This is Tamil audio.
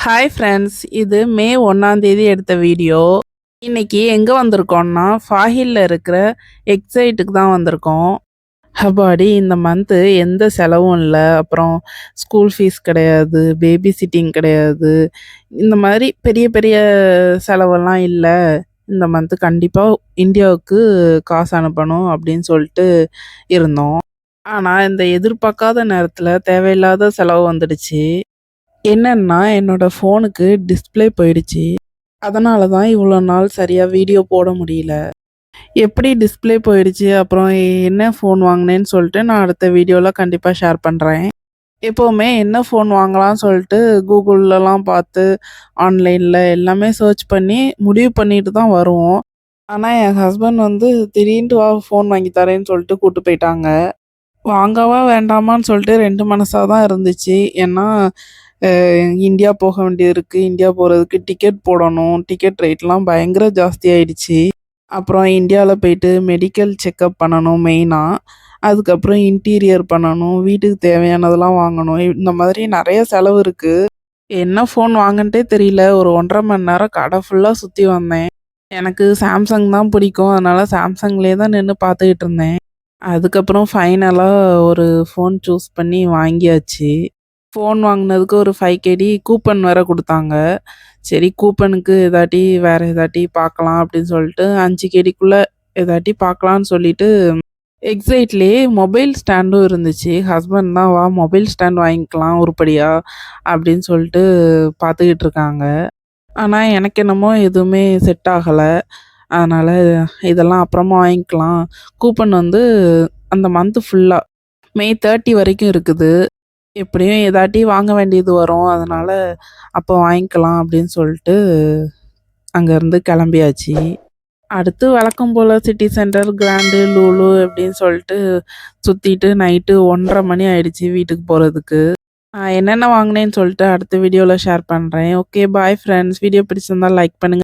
ஹாய் ஃப்ரெண்ட்ஸ், இது மே 1ஆம் தேதி எடுத்த வீடியோ. இன்னைக்கு எங்கே வந்திருக்கோம்னா ஃபாஹில்ல இருக்கிற எக்ஸைட்டுக்கு தான் வந்திருக்கோம். அப்பாடி இந்த மந்த்து எந்த செலவும் இல்லை. அப்புறம் ஸ்கூல் ஃபீஸ் கிடையாது, பேபி சிட்டிங் கிடையாது, இந்த மாதிரி பெரிய பெரிய செலவெல்லாம் இல்லை. இந்த மந்த்து கண்டிப்பாக இந்தியாவுக்கு காசு அனுப்பணும் அப்படின்னு சொல்லிட்டு இருந்தோம். ஆனால் இந்த எதிர்பார்க்காத நேரத்தில் தேவையில்லாத செலவு வந்துடுச்சு. என்னன்னா, என்னோட ஃபோனுக்கு டிஸ்ப்ளே போயிடுச்சு. அதனால தான் இவ்வளோ நாள் சரியா வீடியோ போட முடியல. எப்படி டிஸ்ப்ளே போயிடுச்சு, அப்புறம் என்ன ஃபோன் வாங்கினேன்னு சொல்லிட்டு நான் அடுத்த வீடியோல கண்டிப்பா ஷேர் பண்றேன். எப்பவுமே என்ன ஃபோன் வாங்கலாம்னு சொல்லிட்டு கூகுள்லலாம் பார்த்து, ஆன்லைன்ல எல்லாமே சர்ச் பண்ணி முடிவு பண்ணிட்டு தான் வருவோம். ஆனா என் ஹஸ்பண்ட் வந்து திடீர்னுட்டு வா ஃபோன் வாங்கி தரேன்னு சொல்லிட்டு கூட்டு போயிட்டாங்க. வாங்கவா வேண்டாமான்னு சொல்லிட்டு 2 மனசா தான் இருந்துச்சு. ஏன்னா, அ இந்தியா போக வேண்டியது இருக்கு. இந்தியா போறதுக்கு டிக்கெட் போடணும். டிக்கெட் ரேட்லாம் பயங்கர ஜாஸ்தி ஆயிடுச்சு. அப்புறம் இந்தியால போயிட்டு மெடிக்கல் செக்கப் பண்ணணும் மெயினா. அதுக்கப்புறம் இன்டீரியர் பண்ணணும். வீட்டுக்கு தேவையானதெல்லாம் வாங்கணும். இந்த மாதிரி நெறைய செலவு இருக்கு. என்ன ஃபோன் வாங்கன்ட்டே தெரியல. ஒரு 1 1/2 மணி நேரம் கடை ஃபுல்லா சுத்தி வந்தேன். எனக்கு சாம்சங் தான் பிடிக்கும். அதனால சாம்சங்லேயே தான் நின்னு பார்த்துக்கிட்டு இருந்தேன். அதுக்கப்புறம் ஃபைனலா ஒரு ஃபோன் சூஸ் பண்ணி வாங்கியாச்சு. ஃபோன் வாங்குனதுக்கு ஒரு 5 கேடி கூப்பன் வேற குடுத்தாங்க. சரி கூப்பனுக்கு எதாட்டி வேற எதாட்டி பார்க்கலாம் அப்படின்னு சொல்லிட்டு 5 கேடிக்குள்ள எதாட்டி பார்க்கலான்னு சொல்லிட்டு எக்ஸைட்லயே மொபைல் ஸ்டாண்டும் இருந்துச்சு. ஹஸ்பண்ட் தான் வா மொபைல் ஸ்டாண்ட் வாங்கிக்கலாம் உருப்படியா அப்படின்னு சொல்லிட்டு பார்த்துக்கிட்டு இருக்காங்க. ஆனா எனக்கு என்னமோ எதுவுமே செட் ஆகல. அதனால இதெல்லாம் அப்புறமா வாங்கிக்கலாம். கூப்பன் வந்து அந்த மந்த் ஃபுல்லா மே 30 வரைக்கும் இருக்குது. எப்படியும் ஏதாட்டி வாங்க வேண்டியது வரும். அதனால அப்போ வாங்கிக்கலாம் அப்படின்னு சொல்லிட்டு அங்கேருந்து கிளம்பியாச்சு. அடுத்து வழக்கம் போல சிட்டி சென்டர், கிராண்டு, லூலு அப்படின்னு சொல்லிட்டு சுத்திட்டு நைட்டு 1:30 மணி ஆயிடுச்சு வீட்டுக்கு போறதுக்கு. நான் என்னென்ன வாங்கினேன்னு சொல்லிட்டு அடுத்த வீடியோவில் ஷேர் பண்ணுறேன். Okay bye friends. வீடியோ பிடிச்சிருந்தா லைக் பண்ணுங்க.